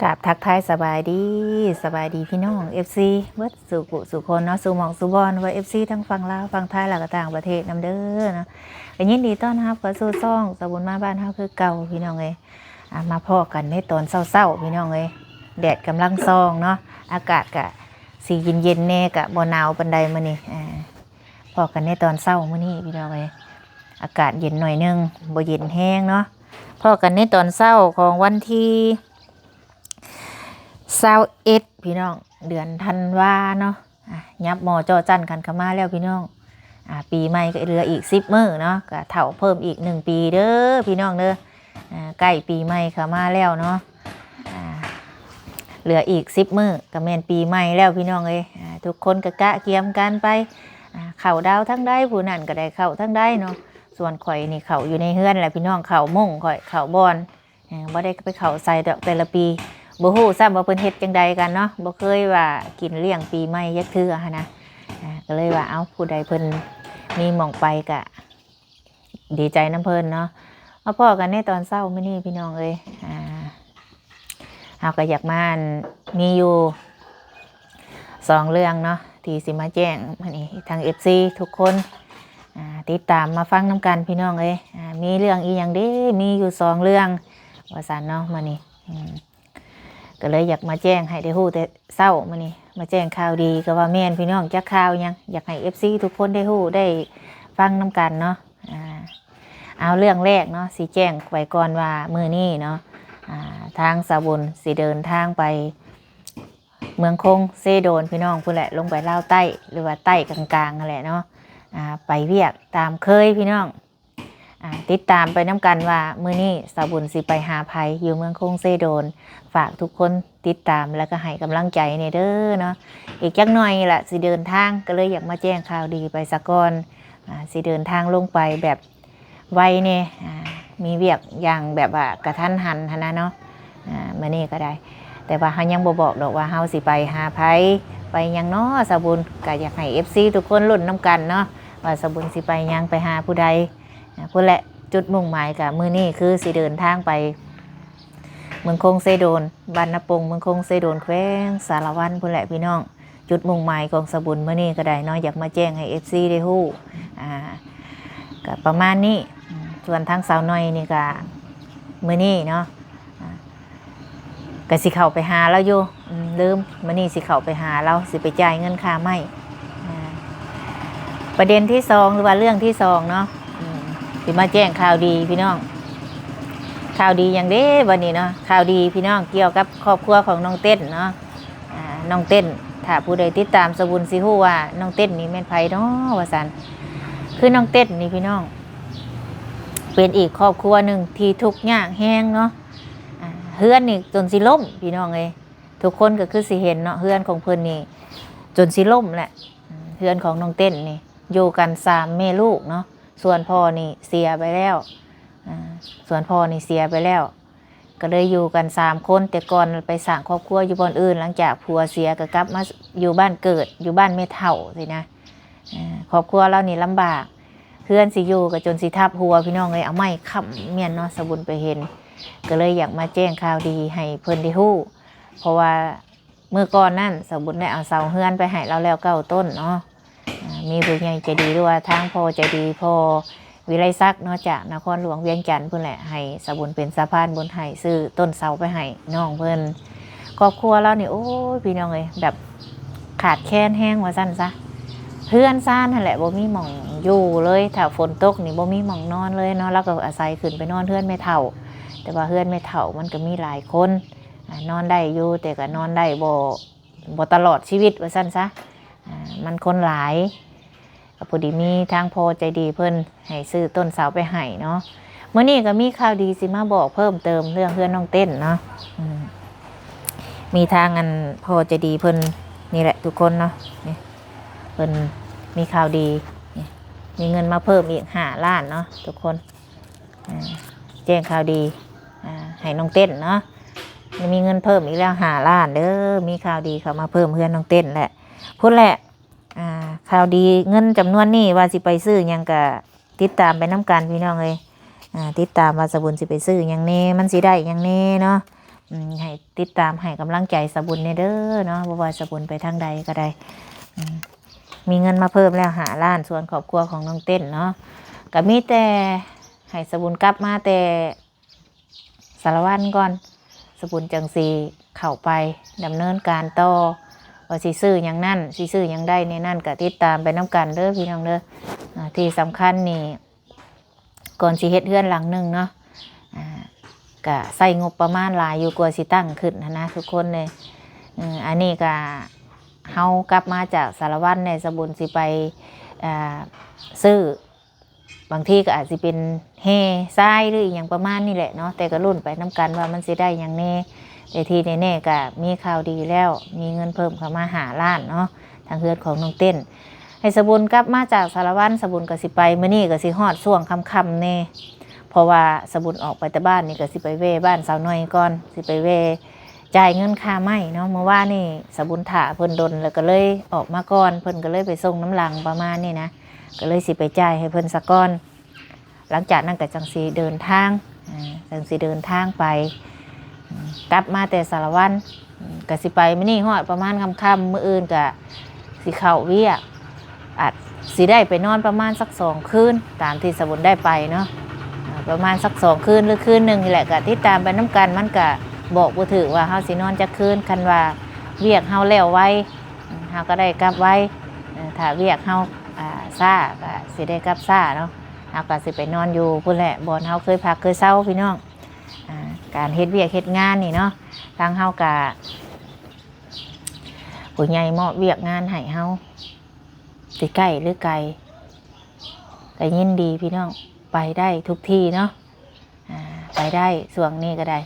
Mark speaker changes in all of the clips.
Speaker 1: กับทักทายสบายดีพี่น้องเอฟซีเบิดสู่กุสู่คนเนาะสู่หมองสู่บอลว่าเอฟซีทั้งฝั่งลาวฝั่งไทยแล้วก็ต่างประเทศนำเด้อเนาะก็ยินดีต้อนรับเข้าสู่ซ่องสบุญมาบ้านเฮาคือเก่าพี่น้องเอ้ยมาพ้อกันในตอนเช้าๆพี่น้องเอ้ยแดดกำลังส่องเนาะอากาศก็สีเย็นๆแน่ก็บ่หนาวปานใดมื้อนี้พ้อกันในตอนเช้ามื้อนี้พี่น้องเอ้ยอากาศเย็นหน่อยนึงบ่เย็นแห้งเนาะพ้อกันในตอนเช้าของวันที่21พี่น้องเดือนธันวาเนาะยับหมอจอจันกันเข้ามาแล้วพี่น้องปีใหม่ก็เหลืออีก10 มื้อเนาะก็เฒ่าเพิ่มอีก1 ปีเด้อพี่น้องเด้อใกล้ปีใหม่เข้ามาแล้วเนาะเหลืออีก10 มื้อก็แม่นปีใหม่แล้วพี่น้องเอ้ยทุกคนก็กะเกียมกันไปเข้าดาวทั้งได้ผู้นั้นก็ได้เข้าทั้งได้เนาะส่วนข่อยนี่เข้าอยู่ในเฮือนแหละพี่น้องเข้าม่งข่อยเข้าบอนบ่ได้ไปเข้าใส่ดอกแต่ละปีบ่ฮู้ซ้ำว่าเพิ่นเฮ็ดจังใดกันเนาะบ่เคยว่ากินเลี้ยงปีใหม่ยักเทื่อนะก็เลยว่าเอ้าผู้ใดเพิ่นมีหม่องไปก็ดีใจน้ำเพิ่นเนาะมาพ้อกันในตอนเช้ามื้อนี้พี่น้องเอ้ยเฮาก็อยากมามีอยู่2 เรื่องเนาะที่สิมาแจ้งมื้อนี้ทาง FC ทุกคนติดตามมาฟังนำกันพี่น้องเอ้ยมีเรื่องอีหยังเด้มีอยู่2 เรื่องว่าซั่นเนาะมื้อนี้ก็เลยอยากมาแจ้งให้ได้ฮู้แต่เช้ามื้อนี้มาแจ้งข่าวดีก็ว่าแม่นพี่น้องจักข่าวยังอยากให้ FC ทุกคนได้ฮู้ได้ฟังนำกันเนาะเอาเรื่องแรกเนาะสิแจ้งไว้ก่อนว่ามื้อนี้เนาะทางสาบุญสิเดินทางไปเมืองคงเซโดนพี่น้องพุ่นแหละลงไปลาวใต้หรือว่าใต้กลางๆนั่นแหละเนาะไปเวียกตามเคยพี่น้องติดตามไปน้ำกันว่ามื้อนี้สาบุญสิไปหาภัยอยู่เมืองคงเซโดนฝากทุกคนติดตามแล้วก็ให้กำลังใจในเด้อเนาะอีกจักหน่อยแหละสิเดินทางก็เลยอยากมาแจ้งข่าวดีไปสักก่อนสิเดินทางลงไปแบบไวเนี่ยมีเวียกอย่างแบบว่ากระทันหันนะเนาะมื้อนี้ก็ได้แต่ว่าเฮายังบ่บอกดอกว่าเฮาสิไปหาภัยไปยังเนาะสาบุญก็อยากให้ FC ทุกคนลุ้นน้ำกันเนาะว่าสาบุญสิไปยังไปหาผู้ใดพุ่นแหละจุดมุ่งหมายกับมื้อนี้คือสิเดินทางไปเมืองคงเซโดนบ้านนาปงเมืองคงเซโดนแขวงสารวันพุ่นแหละพี่น้องจุดมุ่งหมายของสาบุญมื้อนี้ก็ได้เนาะอยากมาแจ้งให้ FC ได้ฮู้ก็ประมาณนี้ส่วนทางสาวน้อยนี่ก็มื้อนี้เนาะก็สิเข้าไปหาแล้วอยู่ลืมมื้อนี้สิเข้าไปหาเราสิไปจ่ายเงินค่าไม้ประเด็นที่2หรือว่าเรื่องที่2เนาะสิมาแจ้งข่าวดีพี่น้องข่าวดีอย่างเด้วันนี้เนาะข่าวดีพี่น้องเกี่ยวกับครอบครัวของน้องเต้นเนาะน้องเต้นถ้าผู้ใดติดตามสบุญสิฮู้ว่าน้องเต้นนี่แม่นไผเนาะว่าซั่นคือน้องเต้นนี่พี่น้องเป็นอีกครอบครัวหนึ่งที่ทุกข์ยากแห้งเนาะเฮือนนี่จนสิล่มพี่น้องเอ้ยทุกคนก็คือสิเห็นเนาะเฮือนของเพิ่นนี่จนสิล่มแหละเฮือนของน้องเต้นนี่อยู่กัน3 แม่ลูกเนาะส่วนพ่อนี่เสียไปแล้วก็เลยอยู่กัน3 คนแต่ก่อนไปสร้างครอบครัวอยู่บ้านอื่นหลังจากผัวเสียก็กลับมาอยู่บ้านเกิดอยู่บ้านแม่เฒ่าสินะครอบครัวเรานี่ลำบากเพื่อนสิอยู่ก็จนสิทับหัวพี่น้องเลยเอาไม้ค้ำเมียนเนาะสบุญไปเห็นก็เลยอยากมาแจ้งข่าวดีให้เพิ่นได้ฮู้เพราะว่าเมื่อก่อนนั่นสบุญได้เอาเสาเฮือนไปให้เราแล้ว9 ต้นเนาะมีผู้ใหญ่ใจดีด้วยทางพ่อใจดีพ่อวิไลศักดิ์เนาะจากนครหลวงเวียงจันทร์เพิ่นแหละให้สบุญเป็นสะพานบุญให้ซื้อต้นเสาไปให้น้องเพิ่นครอบครัวเรานี่โอ้ยพี่น้องเอ้ยแบบขาดแคลนแห้งว่าซั่นซะเพื่อนซ่านนั่นแหละบ่มีหม่องอยู่เลยถ้าฝนตกนี่บ่มีหม่องนอนเลยเนาะแล้วก็อาศัยขึ้นไปนอนเฮือนแม่เฒ่าแต่ว่าเฮือนแม่เฒ่ามันก็มีหลายคนนอนได้อยู่แต่ก็นอนได้บ่ตลอดชีวิตว่าซั่นซะมันคนหลายพอดีมีทางพอใจดีเพิ่นให้ซื้อต้นเสาไปให้เนาะเมื่อนี้ก็มีข่าวดีสิมาบอกเพิ่มเติมเรื่องเพื่อนน้องเต้นเนาะมีทางอันพอใจดีเพิ่นนี่แหละทุกคนเนาะนี่เพิ่นมีข่าวดีมีเงินมาเพิ่มอีก5 ล้านเนาะทุกคนแจ้งข่าวดีให้น้องเต้นเนาะมีเงินเพิ่มอีกแล้ว5 ล้านเด้อมีข่าวดีเข้ามาเพิ่มเพื่อนน้องเต้นแหละพูดแหละข่าวดีเงินจำนวนนี้ว่าสิไปซื้อยังกะติดตามไปน้ำกันพี่น้องเลยติดตามว่าสบุญสิไปซื้อยังเน่มันสิได้ยังเน่เนาะ ให้ติดตามให้กำลังใจสบุญเด้อเนาะบ่ว่าสบุญไปทางใดก็ได้มีเงินมาเพิ่มแล้ว5 ล้านส่วนครอบครัวของน้องเต้นเนาะก็มีแต่ให้สบุญกลับมาแต่สารวัตรก่อนสบุญจังสีเข้าไปดำเนินการต่อว่าสิซื้ออย่างนั่นสิซื้ออย่างได้ในนั่นก็ติดตามไปน้ำกันเด้อพี่น้องเด้อที่สำคัญนี่ก่อนสิเฮ็ดเฮือนหลังหนึ่งเนาะก็ใส่งบประมาณหลายอยู่กว่าสิตั้งขึ้นนะทุกคนเลยอันนี้ก็เฮากลับมาจากสารวัตรในสบุญสิไปซื้อบางทีก็อาจจะเป็นเฮทรายหรืออย่างประมาณนี่แหละเนาะแต่ก็รุ่นไปน้ำกันว่ามันสิได้อย่างแน่แต่ทีแน่ๆก็มีข่าวดีแล้วมีเงินเพิ่มเข้ามา5 ล้านเนาะทางเฮือนของน้องเต้นให้สบุญกลับมาจากสารวัตรสบุญก็สิไปมื้อนี้ก็สิฮอดช่วงค่ำๆแน่เพราะว่าสบุญออกไปแต่บ้านนี่ก็สิไปเว่บ้านสาวน้อยก่อนสิไปเว่จ่ายเงินค่าไม้เนาะเมื่อวานนี่สบุญถ่าเพิ่นดนแล้วก็เลยออกมาก่อนเพิ่นก็เลยไปส่งน้ำหลังประมาณนี้นะก็เลยสิไปจ่ายให้เพิ่นสักก้อนหลังจากนั้นก็จังสีเดินทางไปกลับมาแต่สารวัตรก็สิไปมื้อนี้ฮอดประมาณค่ำๆมื้ออื่นก็สิเข้าเวียกอาจสิได้ไปนอนประมาณสัก2 คืนตามที่สบุญได้ไปเนาะประมาณสัก2 คืนหรือคืนหนึ่งนี่แหละก็ติดตามไปน้ำกันมันก็บอกบ่ถูกว่าเฮาสินอนจักคืนคันว่าเวียกเฮาแล้วไว้เฮาก็ได้กลับไว้ถ้าเวียกเฮาซ่าก็สิได้กลับซ่าเนาะเฮาก็สิไปนอนอยู่พุ่นแหละบ่อนเฮาเคยพักเคยเซาพี่น้องการเฮ็ดเวียกเฮ็ดงานนี่เนาะทางเฮาก็ผู้ใหญ่มอบเวียกงานให้เฮาสิใกล้หรือไกลก็ยินดีพี่น้องไปได้ทุกที่เนาะไปได้ส่วงนี้ก็ได้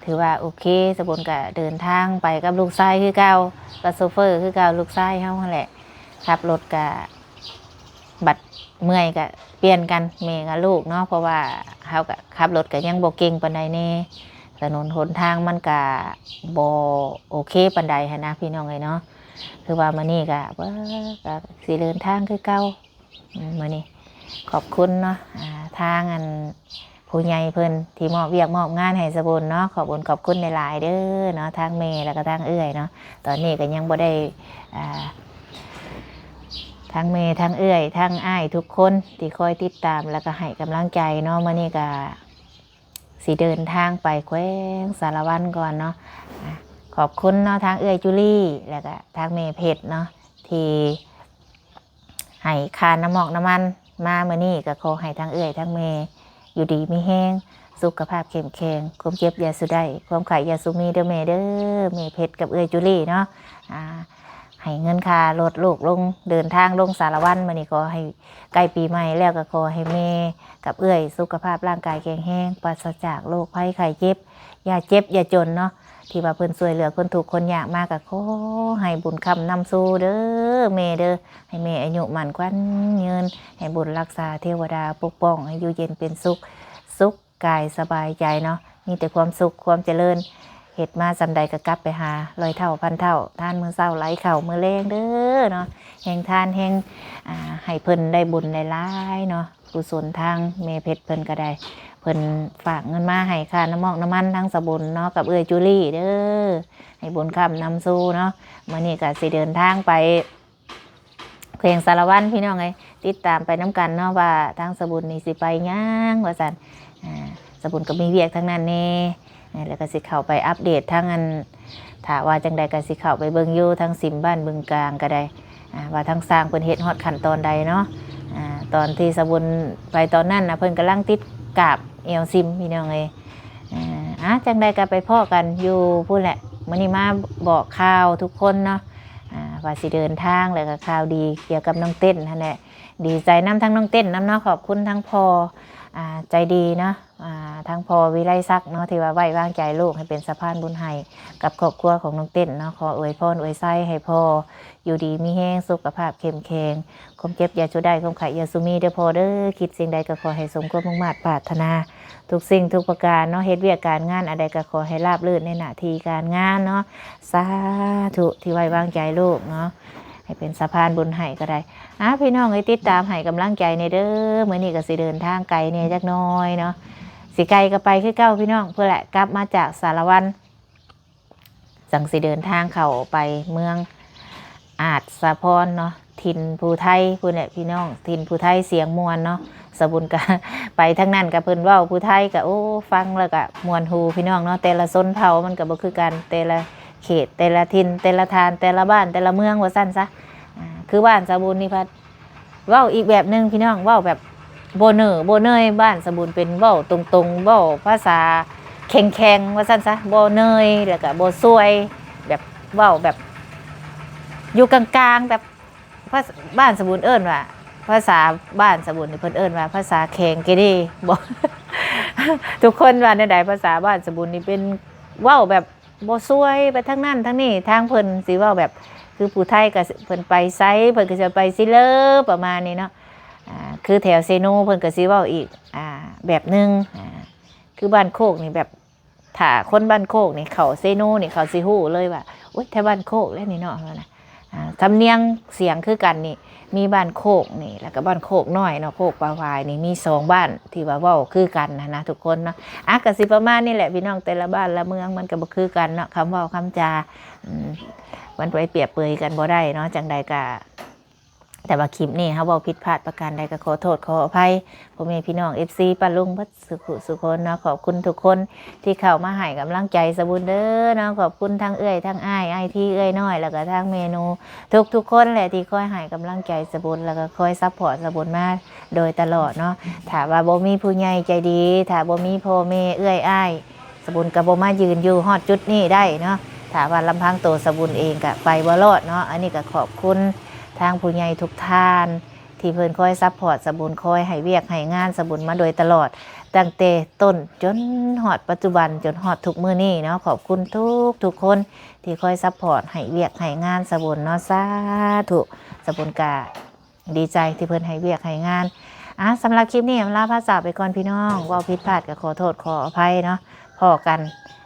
Speaker 1: ถือว่าโอเคสบุญก็เดินทางไปกับลูกชายคือเก่ากับโซเฟอร์คือเก่าลูกชายเฮาแหละขับรถก็บัดเมื่อยก็เปลี่ยนกันแม่กับลูกเนาะเพราะว่าเฮาก็ขับรถก็ยังบ่เก่งปานใดแน่ถนนหนทางมันก็บ่โอเคปานใดหั้นนะพี่น้องเอ้ยเนาะคือว่ามื้อนี้ก็สิเดินทางคือเก่ามื้อนี้ขอบคุณเนาะทางผู้ใหญ่เพิ่นที่มอบเวียกมอบงานให้สบุญเนาะขอบคุณหลายๆเด้อเนาะทางเมย์แล้วก็ทางเอื้อยเนาะตอนนี้ก็ยังบ่ได้ทางเมย์ทางเอื้อยทางอ้ายทุกคนที่คอยติดตามแล้วก็ให้กำลังใจเนาะมื้อนี้ก็สิเดินทางไปแขวงสารวัตรก่อนเนาะขอบคุณเนาะทางเอื้อยจุลี่แล้วก็ทางเมย์เพชรเนาะที่ให้ค่าน้ำมอกน้ำมันมามื้อนี้ก็ขอให้ทางเอื้อยทางเมย์อยู่ดีมีแห้งสุขภาพเข้มแข็งความเจ็บยาสุได้ความไข่ยาสุมีเด้อเมเด้อเมเพชรกับเอื้อยจุลี่เนาะให้เงินค่ารถลูกลงเดินทางลงสารวัตรมื้อนี้ขอให้ใกล้ปีใหม่แล้วก็ขอให้เมกับเอื้อยสุขภาพร่างกายแข็งแรงปราศจากโรคภัยไข้เจ็บอย่าเจ็บอย่าจนเนาะที่ว่าเพิ่นช่วยเหลือคนถูกคนยากมากก็ขอให้บุญคำนำสู่เด้อเมเด้อให้เมอายุมั่นขวัญยืนให้บุญรักษาเทวดาปกป้องให้อยู่เย็นเป็นสุขกายสบายใจเนาะมีแต่ความสุขความเจริญเหตุมาสำใดก็กลับไปหาร้อยเท่าพันเท่าท่านมือเศร้าไหลเข่ามือแรงเด้อเนาะแห่งทานแห่งให้เพิ่นได้บุญได้ร้ายเนาะกุศลทางเมเพชรเพิ่นก็ได้เพิ่นฝากเงินมาให้ค่าน้ำมอกน้ำมันทั้งสบุญเนาะกับเอื้อยจุลี่เด้อให้บุญคำนำสู่เนาะมื้อนี้ก็สิเดินทางไปแขวงสารวัตรพี่น้องไงติดตามไปน้ำกันเนาะว่าทางสบุญนี่สิไปย่างว่าสันสบุญก็มีเวียกทั้งนั้นเน่แล้วก็สิเข้าไปอัปเดตทั้งถ้าว่าจังใดก็สิเข้าไปเบิ่งอยู่ทั้งสิมบ้านบึงกลางก็ได้ว่าทั้งสร้างเพิ่นเฮ็ดฮอดขั้นตอนใดเนาะตอนที่สบุญไปตอนนั้นนะเพิ่นกำลังติดกาบเอลซิมพี่น้องเอ้ยจังใดก็ไปพ้อกันอยู่พูดแหละมื้อนี้มาบอกข่าวทุกคนเนาะว่าสิเดินทางแล้วก็ข่าวดีเกี่ยวกับน้องเต้นนั่นแหละดีใจน้ำทั้งน้องเต้นน้ำเนาะขอบคุณทั้งพ่อใจดีเนาะทั้งพ่อวิไลศักดิ์เนาะที่ว่าไว้วางใจลูกให้เป็นสะพานบุญให้กับครอบครัวของน้องเต้นเนาะขออวยพรอวยไส้ให้พ่ออยู่ดีมีแห้งสุขภาพเข้มแข็งความเจ็บอย่าชุดได้ความไข่อย่าสุมีเด้อพ่อเด้อคิดสิ่งใดก็ขอให้สมความมุ่งมั่นปรารถนาทุกสิ่งทุกประการเนาะเฮ็ดเวียกการงานอะไรก็ขอให้ราบรื่นในหน้าที่การงานเนาะสาธุที่ไว้วางใจลูกเนาะให้เป็นสะพานบุญให้ก็ได้พี่น้องให้ติดตามให้กำลังใจในเด้อมื้อนี้ก็สิเดินทางไกลเนี่ยจักน้อยเนาะสิไกลก็ไปคือเก้าพี่น้องเพื่อแหละกลับมาจากสารวัตร จังสิเดินทางเข้าไปเมืองอาจสะพรเนาะถิ่นภูไทยพุ่นแหละพี่น้องถิ่นภูไทยเสียงมวลเนาะสบุญกะ ไปทั้งนั้นกับเพิ่นเว้าภูไทยกะโอ้ฟังแล้วกะมวนหูพี่น้องเนาะแต่ละชนเผ่ามันก็บ่คือกันแต่ละเขตแต่ละถิ่นแต่ละทานแต่ละบ้านแต่ละเมืองว่าซั่นซะคือบ้านสบุญนี่พัดเว้าอีกแบบนึงพี่น้องเว้าแบบโบเนอร์โบเนยบ้านสบุญเป็นเว้าตรงๆเว้าภาษาแข็งๆว่าซั่นซะโบเนยแล้วก็โบซวยแบบเว้าแบบอยู่กลางๆแบบบ้านสบุญเอิ้นว่าภาษาบ้านสบุญนี่เพิ่นเอิ้นว่าภาษาแข็งเกเด้บ่ ทุกคนว่าในใดภาษาบ้านสบุญนี่เป็นเว้าแบบบ่ซวยไปทั้งนั้นทั้งนี้ทางเพิ่นสิเว้าแบบคือผู้ไทยก็เพิ่นไปไสเพิ่นก็จะไปซิเลอประมาณนี้เนาะคือแถวเซโนเพิ่นก็สิเว้าอีกแบบนึงคือบ้านโคกนี่แบบถ้าคนบ้านโคกนี่เขาเซโนนี่เขาสิฮู้เลยว่าโอ๊ยแถวบ้านโคกแล้วนี่เนาะนะสำเนียงเสียงคือกันนี่มีบ้านโคกนี่แล้วก็บ้านโคกน้อยเนาะโคกปลาวายนี่มี2บ้านที่ว่าเว้าคือกันนะทุกคนเนาะก็สิประมาณนี่แหละพี่น้องแต่ละบ้านละเมืองมันก็บ่คือกันเนาะคำเว้าคำจามันไปเปรียบเปรยกันบ่ได้เนาะจังใดก็แต่ว่าคลิปนี้เขาบอกผิดพลาดประการใดก็ขอโทษขออภัยพ่อแม่พี่น้อง FC ป้าลุงพัดสุคนเนาะขอบคุณทุกคนที่เข้ามาให้กำลังใจสบุญเด้อเนาะขอบคุณทั้งเอื้อยทั้งอ้ายที่เอื้อยน้อยแล้วก็ทั้งเมนูทุกคนแหละที่คอยให้กำลังใจสบุญแล้วก็คอยซัพพอร์ตสบุญมาโดยตลอดเนาะถ้าว่าบ่มีผู้ใหญ่ใจดีถ้าบ่มีพ่อแม่เอื้อยอ้ายสบุญก็บ่มายืนอยู่ฮอดจุดนี้ได้เนาะถ้าว่าลำพังตัวสบุญเองก็ไปบ่รอดเนาะอันนี้ก็ขอบคุณทางผู้ใหญ่ทุกท่านที่เพิ่นคอยซัพพอร์ตสบุญคอยให้เวียกให้งานสบุญมาโดยตลอดตั้งแต่ต้นจนฮอดปัจจุบันจนฮอดทุกมื้อนี้เนาะขอบคุณทุกคนที่คอยซัพพอร์ตให้เวียกให้งานสบุญเนาะสาธุสบุญกะดีใจที่เพิ่นให้เวียกให้งานสำหรับคลิปนี้ลาภาษาไปก่อนพี่น้องว่าผิดพลาดก็ขอโทษขออภัยเนาะพอกัน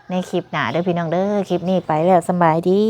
Speaker 1: ในคลิปหน้าเด้อพี่น้องเด้อคลิปนี้ไปแล้วสบายดี